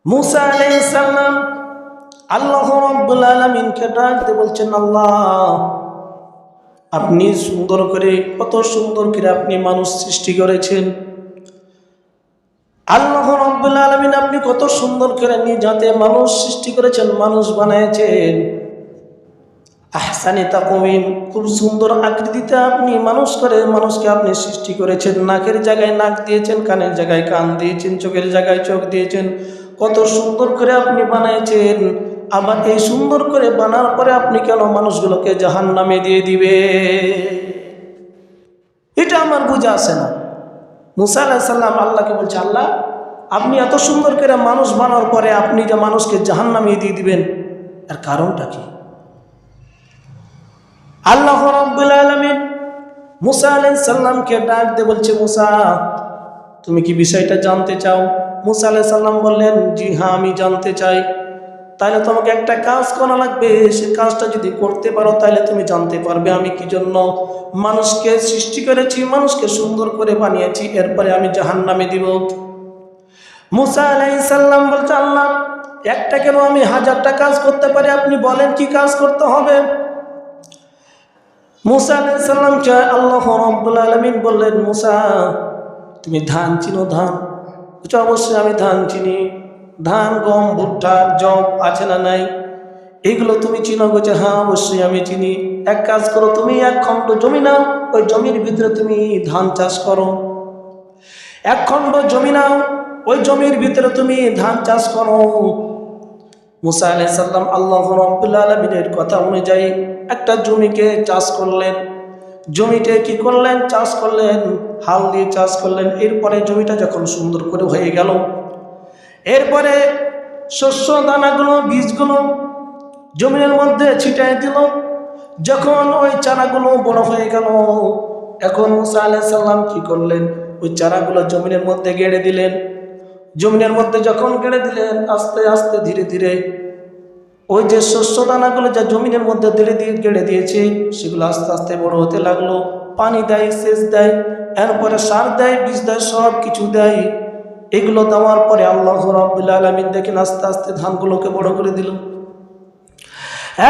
মুসা আলাইহিস সালাম আল্লাহ রাব্বুল আলামিনকে ডাকতে বলছেন, আল্লাহ আপনি সুন্দর করে, কত সুন্দর করে আপনি মানুষ সৃষ্টি করেছেন। আল্লাহ রাব্বুল আলামিন আপনি কত সুন্দর করে নিজাতে মানুষ সৃষ্টি করেছেন, মানুষ বানিয়েছেন। আহসানি তাকওয়িম, খুব সুন্দর আকৃতিতে আপনি মানুষকে আপনি সৃষ্টি করেছেন। নাকের জায়গায় নাক দিয়েছেন, কানের জায়গায় কান দিয়েছেন, চোখের জায়গায় চোখ দিয়েছেন। কত সুন্দর করে আপনি বানিয়েছেন। আবার এই সুন্দর করে বানার পরে আপনি কেন মানুষগুলোকে জাহান্নামে দিয়ে দিবে? এটা আমার বুঝে আসে না। মুসা আলাইহিস সালাম আল্লাহকে বলছে, আল্লাহ আপনি এত সুন্দর করে মানুষ বানার পরে আপনি যে মানুষকে জাহান্নামে দিয়ে দিবেন, এর কারণটা কি? আল্লাহ রাব্বুল আলামিন মুসা আলাইহিস সালামকে ডাক দিয়ে বলছে, মুসা তুমি কি বিষয়টা জানতে চাও? মুসা আলাইহিস সালাম বললেন, জি হ্যাঁ আমি জানতে চাই। তাহলে তোমাকে একটা কাজ করা লাগবে, সে কাজটা যদি করতে পারো তাহলে তুমি জানতে পারবে আমি কি জন্য মানুষকে সৃষ্টি করেছি, মানুষকে সুন্দর করে বানিয়েছি, এরপরে আমি জাহান্নামে দিব। মুসা আলাইহিস সালাম বলছে, আল্লাহ একটা কেন, আমি 1000টা কাজ করতে পারি, আপনি বলেন কি কাজ করতে হবে? মুসা আলাইহিস সালামকে আল্লাহ রাব্বুল আলামিন বললেন, মুসা তুমি ধান চিনো? ধান? বলছে অবশ্যই আমি ধান চিনি। ধান, গম, ভুট্টা, জব আছে না নাই, এগুলো তুমি চিনো? বলছে হ্যাঁ অবশ্যই আমি চিনি। এক কাজ করো, তুমি 1 খণ্ড জমি নাও, ওই জমির ভিতরে তুমি ধান চাষ করো। 1 খণ্ড জমি নাও, ওই জমির ভিতরে তুমি ধান চাষ করো। মুসা আলাইহিস সালাম আল্লাহ রাব্বুল আলামিনের কথা অনুযায়ী একটা জমিকে চাষ করলেন। জমিতে কি করলেন? চাষ করলেন, হাল দিয়ে চাষ করলেন। এরপরে জমিটা যখন সুন্দর করে হয়ে গেল, এরপরে শস্য দানাগুলো, বীজগুলো জমিনের মধ্যে ছিটাই দিল। যখন ওই চারাগুলো বড় হয়ে গেল, এখন মুসা আলাইহিস সালাম কি করলেন? ওই চারাগুলো জমিনের মধ্যে গেড়ে দিলেন। জমিনের মধ্যে যখন গেড়ে দিলেন, আস্তে আস্তে ধীরে ধীরে ওই যে শস্য দানাগুলো যা জমিনের মধ্যে গেড়ে দিয়েছে, সেগুলো আস্তে আস্তে বড় হতে লাগলো। পানি দেয়, সেচ দেয়, এরপরে সার দেয়, বীজ দেয়, সব কিছু দেয়। এগুলো দেওয়ার পরে আল্লাহ রাব্বুল আলামিন দেখেন আস্তে আস্তে ধানগুলোকে বড় করে দিল।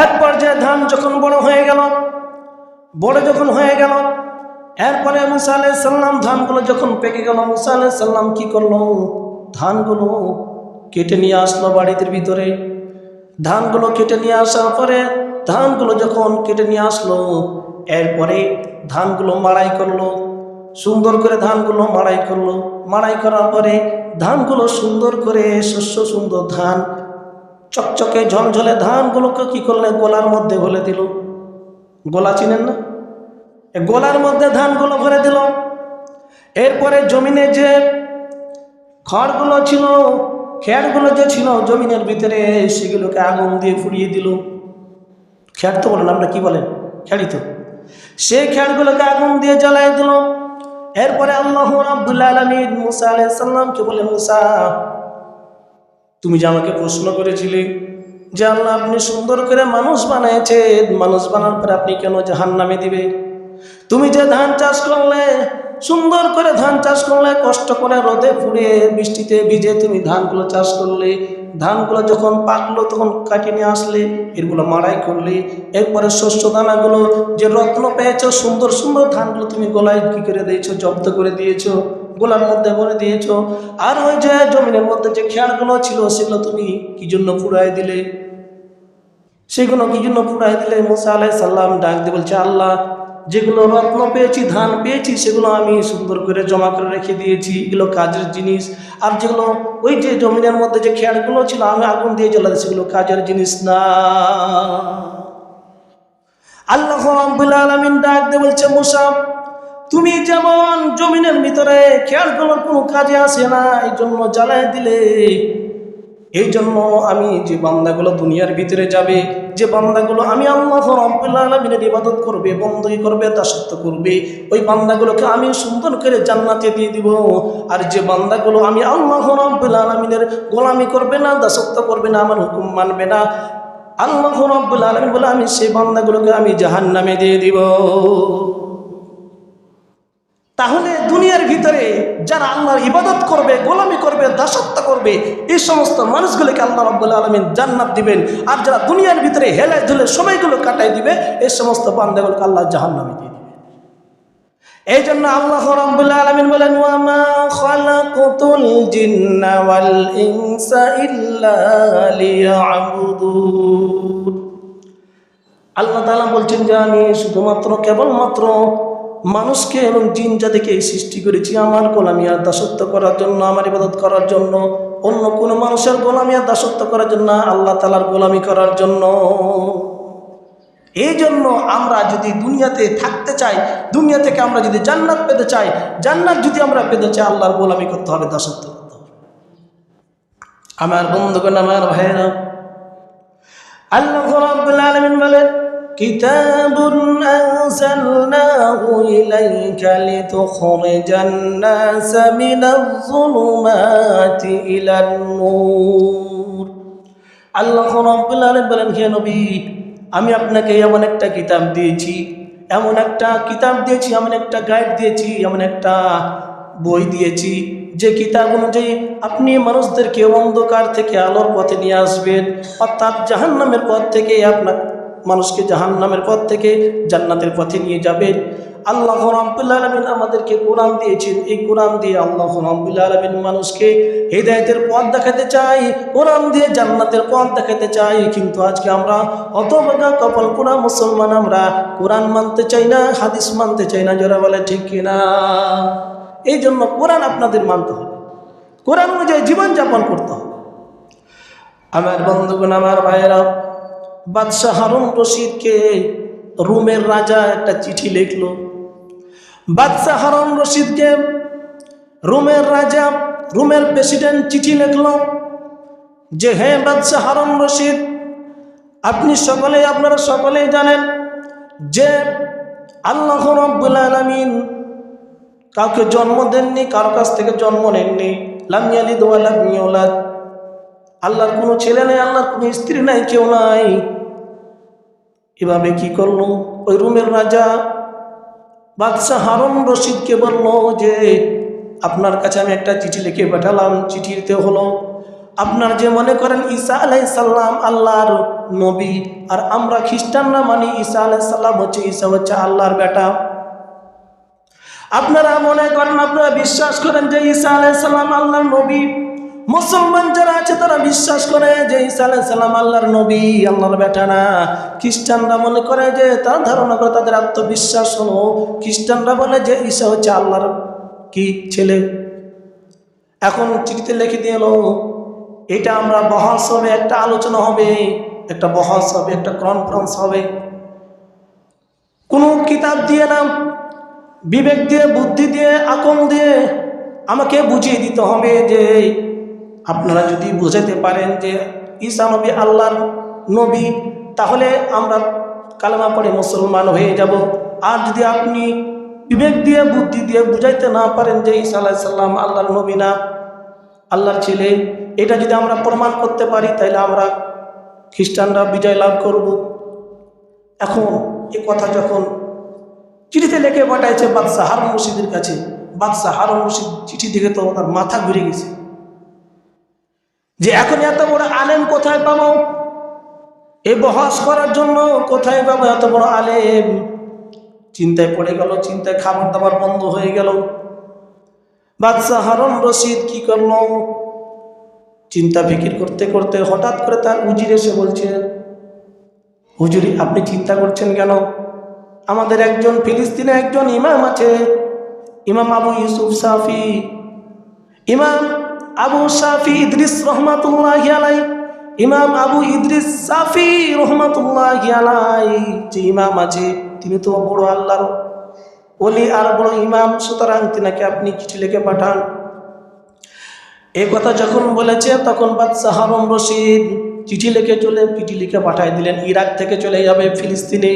এক পর্যায়ে ধান যখন বড় হয়ে গেল, এরপরে মুসা আলাইহিস সালাম ধানগুলো যখন পেকে গেল, মুসা আলাইহিস সালাম কি করলো? ধানগুলো কেটে নিয়ে আসলো বাড়ির ভিতরে। ধানগুলো কেটে নিয়ে আসার পরে, ধানগুলো যখন কেটে নিয়ে আসলো, এরপরে ধানগুলো মাড়াই করলো। সুন্দর করে ধানগুলো মাড়াই করলো। মাড়াই করার পরে ধানগুলো সুন্দর করে, শস্য সুন্দর ধান, চকচকে ঝলঝলে ধানগুলোকে কি করলে? গোলার মধ্যে ভরে দিল। গোলা চিনেন না? গোলার মধ্যে ধানগুলো ভরে দিল। এরপরে জমিনে যে খড়গুলো ছিল, খেরগুলো যে ছিল জমিনের ভিতরে, সেগুলোকে আগুন দিয়ে পুড়িয়ে দিল। খের তো বলেন, আমরা কি বলেন? খেরই তো। সেই খেরগুলোকে আগুন দিয়ে জ্বালাই দিল। এরপরে আল্লাহ রাব্বুল আলামিন মুসা আলাইহিস সালামকে বলে, মুসা তুমি যে আমাকে প্রশ্ন করেছিলে যে আল্লাহ আপনি সুন্দর করে মানুষ বানিয়েছেন, মানুষ বানার পরে আপনি কেন জাহান্নামে দিবে? তুমি যে ধান চাষ করলে, সুন্দর করে ধান চাষ করলে, কষ্ট করে রোদে পুড়ে বৃষ্টিতে ভিজে তুমি ধানগুলো চাষ করলে, ধানগুলো যখন পাকলো তখন কাটিয়ে নিয়ে আসলে, এগুলো মাড়াই করলে, এরপরে শস্য দানাগুলো যে রত্ন পেয়েছো, সুন্দর সুন্দর ধানগুলো তুমি গোলায় কি করে দিয়েছো? জব্দ করে দিয়েছো, গোলার মধ্যে ভরে দিয়েছো। আর ওই যে জমিনের মধ্যে যে খেয়ারগুলো ছিল, সেগুলো তুমি কি জন্য পুড়াই দিলে? মুসা আলাইহিস সালাম ডাক দিয়ে বলছে, আল্লাহ যেগুলো রত্ন পেয়েছি, ধান পেয়েছি, সেগুলো আমি সুন্দর করে জমা করে রেখে দিয়েছি, এগুলো কাজের জিনিস। আর যেগুলো ওই যে জমিনের মধ্যে যে খেয়ারগুলো ছিল, আমি আগুন দিয়ে জ্বালাতে, সেগুলো কাজের জিনিস না। আল্লাহ রাব্বুল আলামিন ডাক দিয়ে বলছে, মুসা তুমি যেমন জমিনের ভিতরে খেয়ারগুলোর কোনো কাজে আসে না, এই জন্য জ্বালাই দিলে, এই জন্য আমি যে বান্দাগুলো দুনিয়ার ভিতরে যাবে, যে বান্দাগুলো আমি আল্লাহ রাব্বুল আলামিনের ইবাদত করবে, বندگی করবে, দাসত্ব করবে, ওই বান্দাগুলোকে আমি সুন্দর করে জান্নাতে দিয়ে দিব। আর যে বান্দাগুলো আমি আল্লাহ রাব্বুল আলামিনের গোলামি করবে না, দাসত্ব করবে না, আমার হুকুম মানবে না, আল্লাহ রাব্বুল আলামিন বলে আমি সেই বান্দাগুলোকে আমি জাহান্নামে দিয়ে দিব। তাহলে দুনিয়ার ভিতরে যারা আল্লাহর ইবাদত করবে, গোলামি করবে, দাসত্ব করবে, করবে, এই সমস্ত মানুষগুলোকে আল্লাহ রাব্বুল আলামিন জান্নাত দিবেন। আর যারা দুনিয়ার ভিতরে হেলায় ধুলে সময়গুলো কাটাই দিবে, এই সমস্ত বান্দাগুলোকে আল্লাহ জাহান্নামে দিয়ে দিবে। এই জন্য আল্লাহ রাব্বুল আলামিন বলেন, ওয়া মা খালাকুতুল জিন্না ওয়াল ইনসা ইল্লা লিয়াবুদুন। আল্লাহ তাআলা বলছেন যে আমি শুধুমাত্র কেবলমাত্র মানুষকে এবং জিন জাতিকে সৃষ্টি করেছি আমার গোলামি আর দাসত্ব করার জন্য, আমার ইবাদত করার জন্য, অন্য কোনো মানুষের গোলামি আর দাসত্ব করার জন্য, আল্লাহ তাআলার গোলামি করার জন্য। এই জন্য আমরা যদি দুনিয়াতে থাকতে চাই, দুনিয়া থেকে আমরা যদি জান্নাত পেতে চাই, জান্নাত যদি আমরা পেতে চাই, আল্লাহর গোলামি করতে হবে, দাসত্ব করতে হবে। আমার বন্ধুগণ, আমার ভাইয়েরা, আল্লাহ রাব্বুল আলামিন বলেন, কিতাবুন আনজালনাহু ইলাইকা লিতুখরিজান নাসা মিনাজ-যুলুমাতি ইলান-নূর। আল্লাহ রাব্বুল আলামিন বলেন, হে নবী, আমি আপনাকে এমন একটা কিতাব দিয়েছি, এমন একটা কিতাব দিয়েছি, এমন একটা গাইড দিয়েছি, এমন একটা বই দিয়েছি, যে কিতাব অনুযায়ী আপনি মানুষদেরকে অন্ধকার থেকে আলোর পথে নিয়ে আসবেন, অর্থাৎ জাহান্নামের পথ থেকে আপনার মানুষকে জাহান্নামের পথ থেকে জান্নাতের পথে নিয়ে যাবেন। আল্লাহ রাব্বুল আলামিন আমাদেরকে কোরআন দিয়েছেন। এই কোরআন দিয়ে আল্লাহ রাব্বুল আলামিন মানুষকে হিদায়াতের পথ দেখাতে চাই, কোরআন দিয়ে জান্নাতের পথ দেখাতে চাই। কিন্তু আজকে আমরা হতভাগা কপাল পোড়া মুসলমান, আমরা কোরআন মানতে চাই না, হাদিস মানতে চাই না। যারা বলে ঠিক কিনা? এই জন্য কোরআন আপনাদের মানতে হবে, কোরআন অনুযায়ী জীবনযাপন করতে হবে। আমার বন্ধুগণ, আমার ভাইয়েরা, বাদশাহ হারুন রশিদকে রোমের রাজা একটা চিঠি লিখলো। বাদশাহ হারুন রশিদকে রোমের রাজা, রোমের প্রেসিডেন্ট চিঠি লিখলো যে, হে বাদশাহ হারুন রশিদ, আপনারা সকলেই জানেন যে আল্লাহ রাব্বুল আলামিন কাউকে জন্ম দেননি, কারো কাছ থেকে জন্ম নেননি। লাম ইয়ালিদ ওয়া লাম ইউলাদ। আল্লাহর কোনো ছেলে নাই, আল্লাহর কোনো স্ত্রী নাই, কেউ নাই। এভাবে কি করলো? ওই রোমের রাজা বাদশাহ হারুন রশিদকে বলল যে, আপনার কাছে আমি একটা চিঠি লিখে পাঠালাম। চিঠিতে হলো, আপনার যে মনে করেন ঈসা আলাইহিস সালাম আল্লাহর নবী, আর আমরা খ্রিস্টানরা মানি ঈসা আলাইহিস সালাম ঈসা হচ্ছে আল্লাহর বেটা। আপনারা মনে করেন, আপনারা বিশ্বাস করেন যে ঈসা আলাইহিস সালাম আল্লাহর নবী। মুসলমান যারা আছে তারা বিশ্বাস করে যে ঈসা আলাইহিস সালাম আল্লাহর নবী, আল্লাহর বেটা না। খ্রিস্টানরা মনে করে যে, তার ধারণা করে, তাদের আত্মবিশ্বাস হলো, খ্রিস্টানরা বলে যে ঈসা হচ্ছে আল্লাহর কি ছেলে। এখন চিঠিতে লিখে দিল, এটা আমরা বহস হবে, একটা আলোচনা হবে, একটা বহস হবে, একটা কনফারেন্স হবে। কোনো কিতাব দিয়ে না, বিবেক দিয়ে, বুদ্ধি দিয়ে, আকল দিয়ে আমাকে বুঝিয়ে দিতে হবে যে, আপনারা যদি বুঝাতে পারেন যে ঈসা নবী আল্লাহর নবী, তাহলে আমরা কালেমা পড়ে মুসলমান হয়ে যাব। আর যদি আপনি বিবেক দিয়ে, বুদ্ধি দিয়ে বুঝাইতে না পারেন যে ঈসা আলাইহিস সালাম আল্লাহর নবী না, আল্লাহর ছেলে, এটা যদি আমরা প্রমাণ করতে পারি, তাহলে আমরা খ্রিস্টানরা বিজয় লাভ করব। এখন এ কথা যখন চিঠিতে লিখে পাঠাইছে বাদশাহ হারুন রশিদের কাছে, বাদশাহ হারুন রশিদ চিঠি দেখে তো তার মাথা ঘুরে গেছে যে এখন এত বড় আলেম কোথায় পাবো, এই বহস করার জন্য কোথায় পাবো এত বড় আলেম। চিন্তায় পড়ে গেল, চিন্তায় খাবার দাবার বন্ধ হয়ে গেল। বাদশাহ হারুন রশিদ কি করলো, চিন্তা ফিকির করতে করতে হঠাৎ করে তার উজির এসে বলছে, হুজুর, আপনি চিন্তা করছেন কেন? আমাদের একজন ফিলিস্তিনে একজন ইমাম আছে, ইমাম আবু ইউসুফ সাফি, ইমাম আবু সাফি ইদ্রিস রহমাতুল্লাহি আলাই, ইমাম আবু ইদ্রিস সাফি রহমাতুল্লাহি আলাই যে ইমাম আছে, তিনি তো বড় আল্লাহর ওলি আর বড় ইমাম, সুতরাং তিনাকে আপনি চিঠি লিখে পাঠান। এই কথা যখন বলেছে, তখন বাদশাহ হারুন রশিদ চিঠি লিখে পাঠায় দিলেন। ইরাক থেকে চলে যাবে ফিলিস্তিনে,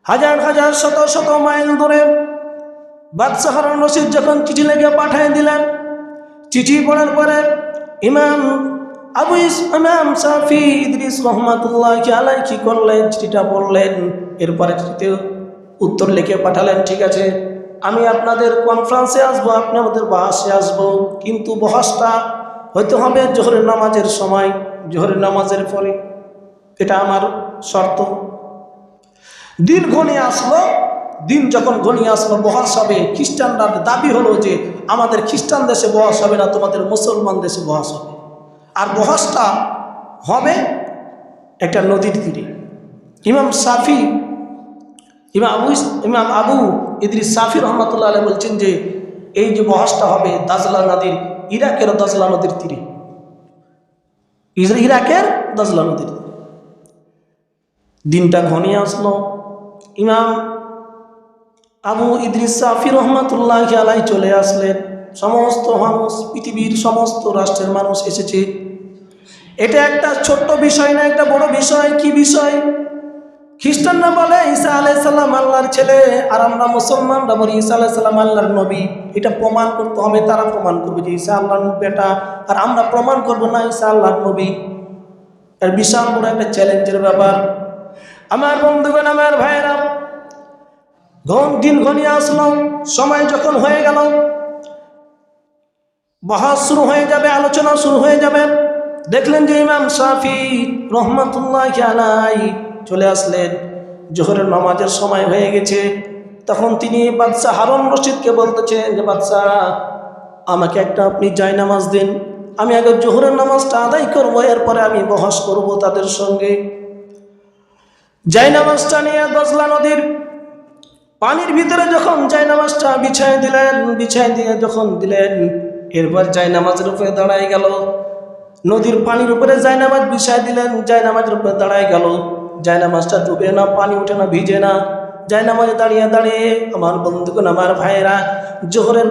হাজার হাজার শত শত মাইল দূরে। বাদশাহ হারুন রশিদ যখন চিঠি লিখে পাঠিয়ে দিলেন, চিঠি পড়ার পরে ইমাম সাফি ইদ্রিস রহমাতুল্লাহি আলাইহি কি করলেন, চিঠিটা পড়লেন, এরপরে চিঠিতে উত্তর লিখে পাঠালেন, ঠিক আছে আমি আপনাদের কনফারেন্সে আসবো, আপনি আমাদের বহসে আসবো, কিন্তু বহসটা হইতে হবে জোহরের নামাজের সময়, জোহরের নামাজের পরে। এটা আমার শর্ত। দিন ঘনিয়ে আসলো, দিন যখন ঘনিয়ে আসলো বহস হবে। খ্রিস্টানরা দাবি হলো যে আমাদের খ্রিস্টান দেশে বহস হবে না, তোমাদের মুসলমান দেশে বহস হবে। আর বহসটা হবে একটা নদীর তীরে। ইমাম আবু ইদ্রিস শাফি রহমতুল্লাহ আলাইহি বলছেন যে এই যে বহসটা হবে দাজলা নদীর, ইরাকের দাজলা নদীর তীরে, ইরাকের দাজলা নদীর। দিনটা ঘনিয়ে আসলো। ইমাম আবু ইদ্রিস শাফি রহমতুল্লাহ আলাইহি চলে আসলেন। সমস্ত মানুষ, পৃথিবীর সমস্ত রাষ্ট্রের মানুষ এসেছে। এটা একটা ছোট্ট বিষয় না, একটা বড় বিষয়। কি বিষয়? খ্রিস্টানরা বলে ঈসা আলাইহিস সালাম আল্লাহর ছেলে, আর আমরা মুসলমানরা বলি ঈসা আলাইহিস সালাম আল্লাহর নবী। এটা প্রমাণ করতে হবে। তারা প্রমাণ করবে যে ঈসা আল্লাহর বেটা, আর আমরা প্রমাণ করব না ঈসা আল্লাহর নবী। এর বিশাল বড় একটা চ্যালেঞ্জের ব্যাপার। আমার বন্ধুগণ, আমার ভাইয়েরা, দিন ঘনিয়ে আসলো, সময় যখন হয়ে গেল, বহস শুরু হয়ে যাবে, আলোচনা শুরু হয়ে যাবে। দেখলেন যে ইমাম শাফি রহমতুল্লাহ আলাইহি চলে আসলেন। জোহরের নামাজের সময় হয়ে গেছে। তখন তিনি বাদশাহ হারুন রশিদকে বলতেছেন যে বাদশাহ, আমাকে একটা আপনি জায়নামাজ দিন, আমি আগে জোহরের নামাজটা আদায় করবো, এরপরে আমি বহস করব তাদের সঙ্গে। জায়নামাজটা নিয়ে দজলা নদীর পানির ভিতরে যখন জায়নামাজটা বিছায় দিলেন, বিছায় দিয়ে যখন দিলেন, এরপর জায়নামাজের উপরে দাঁড়ায় গেল। নদীর পানির উপরে জায়নামাজ বিছায় দিলেন, জায়নামাজের উপরে দাঁড়ায় গেল। জায়নামাজটা ডুবে না, পানি উঠে না, ভিজে না। জায়নামাজে দাঁড়িয়ে দাঁড়িয়ে আমার বন্ধুগণ, আমার ভাইয়েরা, জোহরের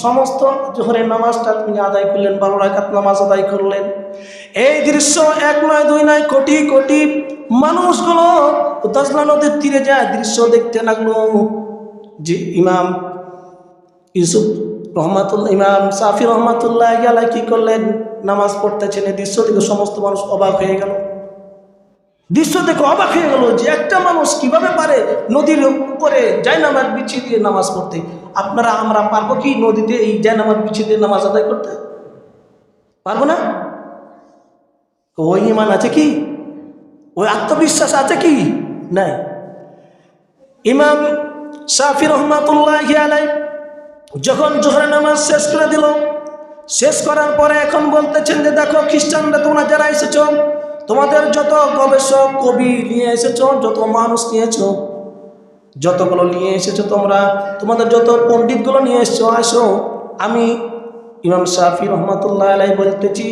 সমস্ত জোহরের নামাজটা তিনি আদায় করলেন। 12 রাকাত নামাজ আদায় করলেন। এই দৃশ্য এক নয়, দুই নয়, কোটি কোটি মানুষগুলো দাজলা নদীর তীরে যায় দৃশ্য দেখতে লাগলো যে ইমাম ইমাম শাফি রহমতুল্লাহ আলাইহি কি করলেন, নামাজ পড়তেছেন। এই দৃশ্য দেখে সমস্ত মানুষ অবাক হয়ে গেল। দৃশ্য দেখে অবাক হয়ে গেল যে একটা মানুষ কিভাবে পারে নদীর উপরে জায়নামাজ বিছিয়ে দিয়ে নামাজ পড়তে। আমরা পারবো কি নদীতে এই জায়নামাজ বিছিয়ে দিয়ে নামাজ আদায় করতে? পারবো না। ওই ঈমান আছে কি? ওই আত্মবিশ্বাস আছে কি? নাই। ইমাম শাফি রহমতুল্লাহ আলাইহি যখন জোহরের নামাজ শেষ করে দিল, শেষ করার পরে এখন বলতেছেন যে দেখো খ্রিস্টানরা, তোমরা যারা এসেছো, তোমাদের যত গবেষক কবি নিয়ে এসেছো, যত মানুষ নিয়েছো, যতগুলো নিয়ে এসেছো, তোমাদের যত পণ্ডিতগুলো নিয়ে এসেছো, আসো। আমি ইমাম শাফি রহমতুল্লাহ আলাইহি বলতেছি,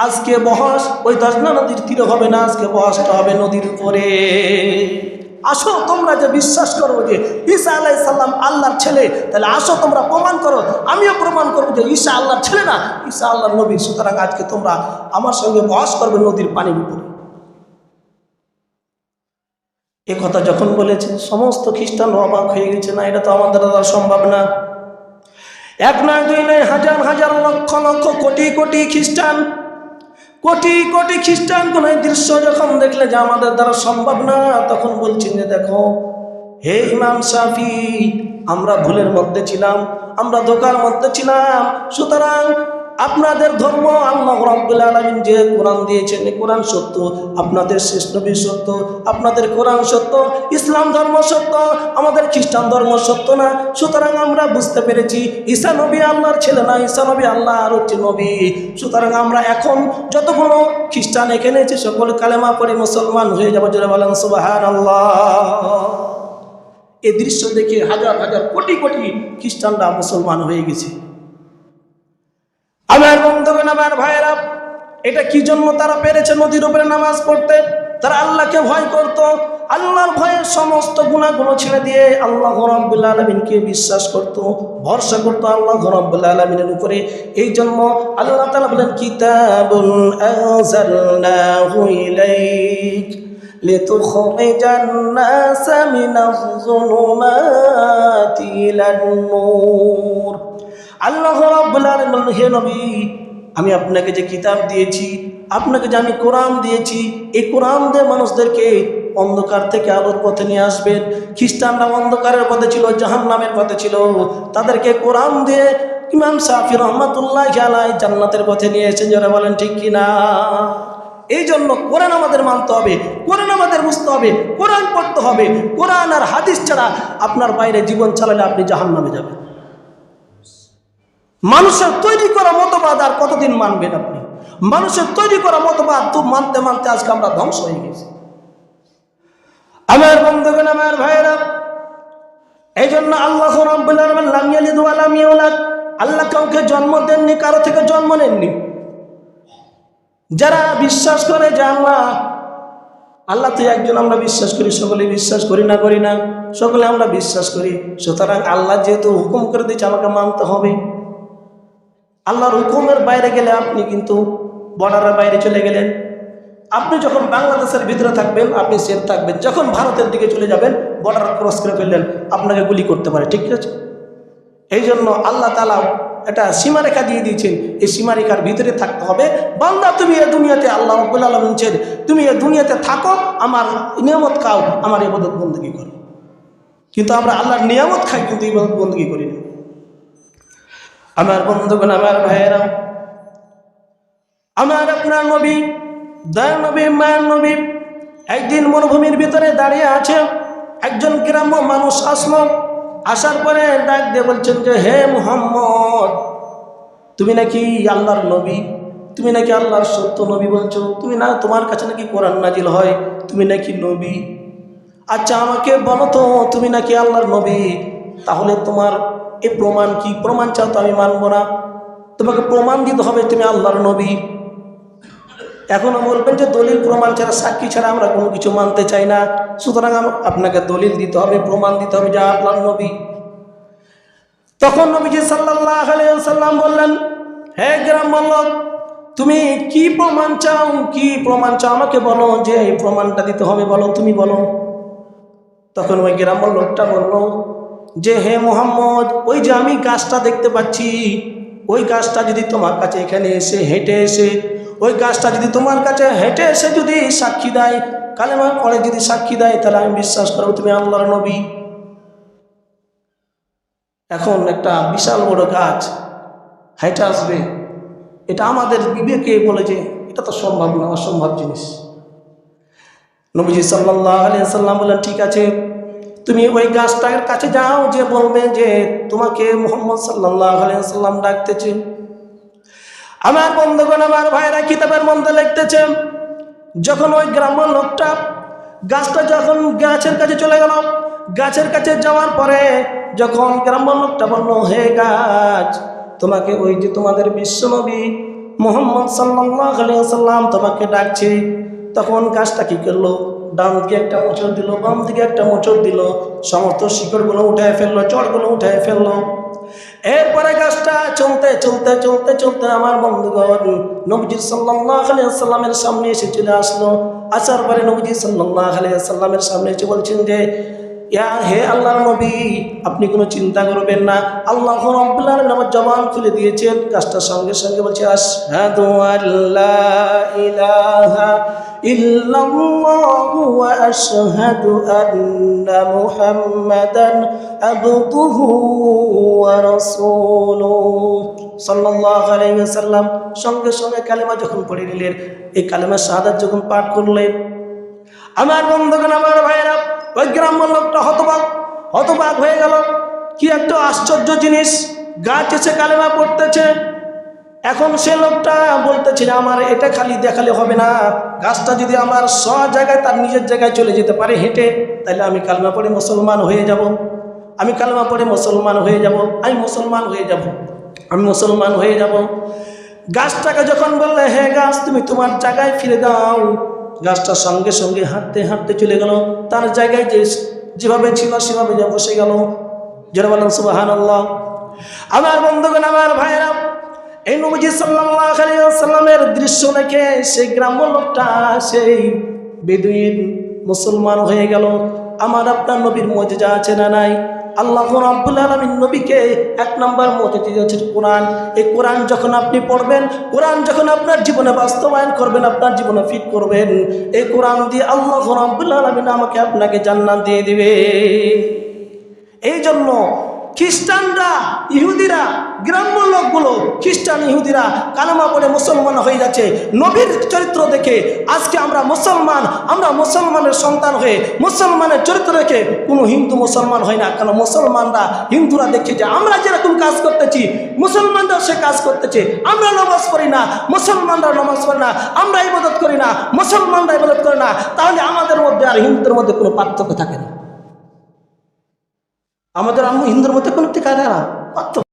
আজকে বহস ওই দাজলা নদীর তীরে হবে না, আজকে বহসটা হবে নদীর উপরে। আসো, তোমরা যে বিশ্বাস করো যে ঈসা আলাইহিস সালাম আল্লাহর ছেলে, তাহলে আসো তোমরা প্রমাণ করো। আমিও প্রমাণ করবো যে ঈসা আল্লাহর ছেলে না, ঈসা আল্লাহর নবী। সুতরাং আজকে তোমরা আমার সঙ্গে বহস করবে নদীর পানির উপরে। এ কথা যখন বলেছে সমস্ত খ্রিস্টান অবাক হয়ে গেছে। না, এটা তো আমাদের দ্বারা সম্ভব না। এক নয়, দুই নয়, হাজার হাজার, লক্ষ লক্ষ, কোটি কোটি খ্রিস্টান, কোটি কোটি খ্রিস্টান কোন দৃশ্য যখন দেখলে যে আমাদের দ্বারা সম্ভব না, তখন বলছেন যে দেখো হে ইমাম শাফি, আমরা ভুলের মধ্যে ছিলাম, আমরা ধোঁকার মধ্যে ছিলাম। সুতরাং আপনাদের ধর্ম, আল্লাহ রাব্বুল আলামিন যে কোরআন দিয়েছেন, এই কোরআন সত্য, আপনাদের শেষ নবী সত্য, আপনাদের কোরআন সত্য, ইসলাম ধর্ম সত্য, আমাদের খ্রিস্টান ধর্ম সত্য না। সুতরাং আমরা বুঝতে পেরেছি ঈসা নবী আল্লাহর ছেলে না, ঈসা নবী আল্লাহর হচ্ছে নবী। সুতরাং আমরা এখন যতগুলো খ্রিস্টান এখানে এসে সকলে কালেমা পড়ে মুসলমান হয়ে যাবো। যারা বলেন সুবহানাল্লাহ। এই দৃশ্য দেখে হাজার হাজার, কোটি কোটি খ্রিস্টানরা মুসলমান হয়ে গেছে। আমার বন্ধুগণ, আমার ভাইয়েরা, এটা কি জন্য তারা পেরেছে নদীর উপরে নামাজ পড়তে? তারা আল্লাহকে ভয় করত। আল্লাহর ভয়ে সমস্ত গুনাহগুলো ছেড়ে দিয়ে আল্লাহ রাব্বুল আলামিনকে বিশ্বাস করত, ভরসা করত আল্লাহ রাব্বুল আলামিনের উপরে। এই জন্য আল্লাহ তাআলা বলেন, কিতাবুন আনজালনাহু ইলাইক লিতুখরিজান নাসা মিনাজ যুলুমাতি ইলান নূর। আল্লাহ রাব্বুল আলামিন বলেন, হে নবী, আমি আপনাকে যে কিতাব দিয়েছি, আপনাকে যে আমি কোরআন দিয়েছি, এই কোরআন দিয়ে মানুষদেরকে অন্ধকার থেকে আলোর পথে নিয়ে আসবেন। খ্রিস্টানরা অন্ধকারের পথে ছিল, জাহান্নামের পথে ছিল, তাদেরকে কোরআন দিয়ে ইমাম শাফি রহমাতুল্লাহি আলাইহি জান্নাতের পথে নিয়ে এসেছেন। যারা বলেন ঠিক কিনা? এই জন্য কোরআন আমাদের মানতে হবে, কোরআন আমাদের বুঝতে হবে, কোরআন পড়তে হবে। কোরআন আর হাদিস ছাড়া আপনার বাইরে জীবন চালালে আপনি জাহান্নামে যাবেন। মানুষের তৈরি করা মতবাদ আর কতদিন মানবেন আপনি? মানুষের তৈরি করা মতবাদ তো মানতে মানতে আজকে আমরা ধ্বংস হয়ে গেছি। আমার বন্ধুগণ, আমার ভাইরা, এই জন্য আল্লাহ রাব্বুল আলামিন লাম ইয়ালিদ ওয়া লাম ইউলাদ, আল্লাহ কাউকে জন্ম দেননি, কারো থেকে জন্ম নেননি। যারা বিশ্বাস করে যে আল্লাহ তো একজন, আমরা বিশ্বাস করি, সকলে বিশ্বাস করি না? করি না? সকলে আমরা বিশ্বাস করি। সুতরাং আল্লাহ যেহেতু হুকুম করে দিচ্ছে, আমাকে মানতে হবে। আল্লাহর হুকুমের বাইরে গেলে আপনি কিন্তু বর্ডারের বাইরে চলে গেলেন। আপনি যখন বাংলাদেশের ভিতরে থাকবেন আপনি সেফ থাকবেন, যখন ভারতের দিকে চলে যাবেন বর্ডার ক্রস করে ফেললেন, আপনাকে গুলি করতে পারে। ঠিক আছে? এই জন্য আল্লাহ তাআলা একটা সীমারেখা দিয়ে দিয়েছেন, এই সীমারেখার ভিতরে থাকতে হবে। বান্দা তুমি এই দুনিয়াতে, আল্লাহ রাব্বুল আলামিন বলছেন তুমি এই দুনিয়াতে থাকো, আমার নিয়ামত খাও, আমার ইবাদত বندگی করো। কিন্তু আমরা আল্লাহর নিয়ামত খাই কিন্তু ইবাদত বندگی করি না। আমার বন্ধুগণ, আমার ভাইয়েরা, আমার আপনার নবী, দয়ার নবী, মায়ের নবী একদিন মরুভূমির ভিতরে দাঁড়িয়ে আছে। একজন গ্রাম্য মানুষ আসলো, আসার পরে ডাক দিয়ে বলছেন যে হে মুহাম্মদ, তুমি নাকি আল্লাহর নবী, তুমি নাকি আল্লাহর সত্য নবী বলছো, তুমি না, তোমার কাছে নাকি কোরআন নাজিল হয়, তুমি নাকি নবী। আচ্ছা আমাকে বলো তো, তুমি নাকি আল্লাহর নবী, তাহলে তোমার এই প্রমাণ কি? প্রমাণ চাও তো আমি মানবো না, তোমাকে প্রমাণ দিতে হবে তুমি আল্লাহর নবী। এখনো বলবেন যে দলিল প্রমাণ ছাড়া, সাক্ষী ছাড়া আমরা কোনো কিছু মানতে চাই না। সুতরাং আপনাকে দলিল দিতে হবে, প্রমাণ দিতে হবে যে আল্লাহর নবী। তখন নবীজি সাল্লাল্লাহু আলাইহি ওয়াসাল্লাম বললেন, হে গ্রাম্য লোক, তুমি কি প্রমাণ চাও? কি প্রমাণ চাও আমাকে বলো, যে এই প্রমাণটা দিতে হবে, বলো, তুমি বলো। তখন ওই গ্রাম্য লোকটা বলল যে হে মুহাম্মদ, ওই যে আমি গাছটা দেখতে পাচ্ছি, ওই গাছটা যদি তোমার কাছে এখানে এসে হেঁটে এসে, ওই গাছটা যদি তোমার কাছে হেঁটে এসে যদি সাক্ষী দেয়, কালেমা পড়ে যদি সাক্ষী দেয়, তাহলে আমি বিশ্বাস করব তুমি আল্লাহর নবী। এখন একটা বিশাল বড় গাছ হেঁটে আসবে, এটা আমাদের বিবেকে বলে যে এটা তো সম্ভব না, অসম্ভব জিনিস। নবীজি সাল্লাল্লাহু আলাইহি ওয়াসাল্লাম বললেন ঠিক আছে, তুমি ওই গাছটার কাছে যাও, যে বলবে যে তোমাকে মুহাম্মদ সাল্লাল্লাহু আলাইহি ওয়াসাল্লাম ডাকতেছেন। আমার বন্ধুগণ, আমার ভাইরা, কিতাবের মধ্যে লিখতেছেন যখন ওই গ্রাম্য লোকটা গাছটা যখন গাছের কাছে চলে গেল, গাছের কাছে যাওয়ার পরে যখন গ্রাম্য লোকটা বলল হে গাছ, তোমাকে ওই যে তোমাদের বিশ্বনবী মুহাম্মদ সাল্লাল্লাহু আলাইহি ওয়াসাল্লাম তোমাকে ডাকছে, তখন গাছটা কি করলো? ডান দিকে একটা মোচড় দিল, বাম দিকে একটা মোচড় দিল, সমস্ত শিকড়গুলো উঠায় ফেললো, চড়গুলো উঠায় ফেললো। এরপরে গাছটা চলতে চলতে চলতে চলতে আমার বন্ধুগণ নবীজি সাল্লাল্লাহু আলাইহি ওয়াসাল্লামের সামনে এসে চলে আসলো। আসার পরে নবীজি সাল্লাল্লাহু আলাইহি ওয়াসাল্লামের সামনে এসে বলছেন যে হে আল্লাহর নবী, আপনি কোনো চিন্তা করবেন না, আল্লাহ রাব্বুল আলামিন আমার জবান খুলে দিয়েছেন। গাছটার সঙ্গে সঙ্গে বলছে আশহাদু আল্লা ইলাহা ইল্লাল্লাহু ওয়া আশহাদু আন্না মুহাম্মাদান আবদুহু ওয়া রাসূলুহু সাল্লাল্লাহু আলাইহি ওয়াসাল্লাম সঙ্গে সঙ্গে কালেমা যখন পড়ে নিলেন, এই কালেমা শাহাদাত যখন পাঠ করলেন, আমার বন্ধুগণ, আমার ভাইরা, ওই গ্রাম্য লোকটা হতবাক হয়ে গেল। কি একটা আশ্চর্য জিনিস, গাছ এসে কালেমা পড়তেছে। এখন সে লোকটা বলতেছে আমার এটা খালি দেখালে হবে না, গাছটা যদি আমার জায়গায় তার নিজের জায়গায় চলে যেতে পারে হেঁটে, তাহলে আমি কালেমা পড়ে মুসলমান হয়ে যাব, আমি কালেমা পড়ে মুসলমান হয়ে যাব, আমি মুসলমান হয়ে যাব, আমি মুসলমান হয়ে যাব। গাছটাকে যখন বললে হে গাছ, তুমি তোমার জায়গায় ফিরে দাও, গাছটার সঙ্গে সঙ্গে হাঁটতে হাঁটতে চলে গেল, তার জায়গায় যেভাবে ছিল সেভাবে বসে গেল। যারা বলেন সুবহানাল্লাহ। আমার বন্ধুগণ, আমার ভাইরা, এই নবীজি সাল্লাল্লাহু আলাইহি ওয়াসাল্লামের দৃশ্য দেখে সেই গ্রাম্য লোকটা, সেই বেদুইন মুসলমান হয়ে গেল। আমার আপনার নবীর মুজিজা আছে না নাই? আল্লাহ রাব্বুল আলামিন নবীকে এক নম্বর মুজিজা দিয়েছে কোরআন। এই কোরআন যখন আপনি পড়বেন, কোরআন যখন আপনার জীবনে বাস্তবায়ন করবেন, আপনার জীবনে ফিট করবেন, এই কোরআন দিয়ে আল্লাহ রাব্বুল আলামিন আমাকে আপনাকে জান্নাত দিয়ে দিবে। এই জন্য খ্রিস্টানরা, ইহুদিরা, গ্রাম্য লোকগুলো, খ্রিস্টান ইহুদিরা কালেমা পড়ে মুসলমান হয়ে যাচ্ছে নবীর চরিত্র দেখে। আজকে আমরা মুসলমানের সন্তান হয়ে মুসলমানের চরিত্র দেখে কোনো হিন্দু মুসলমান হয় না। কারণ মুসলমানরা, হিন্দুরা দেখছে যে আমরা যেরকম কাজ করতেছি মুসলমানরা সে কাজ করতেছে। আমরা নামাজ পড়ি না, মুসলমানরা নামাজ পড়ে না। আমরা ইবাদত করি না, মুসলমানরা ইবাদত করে না। তাহলে আমাদের মধ্যে আর হিন্দুদের মধ্যে কোনো পার্থক্য থাকে না। আমাদের হিন্দুর মধ্যে কোনো পার্থক্য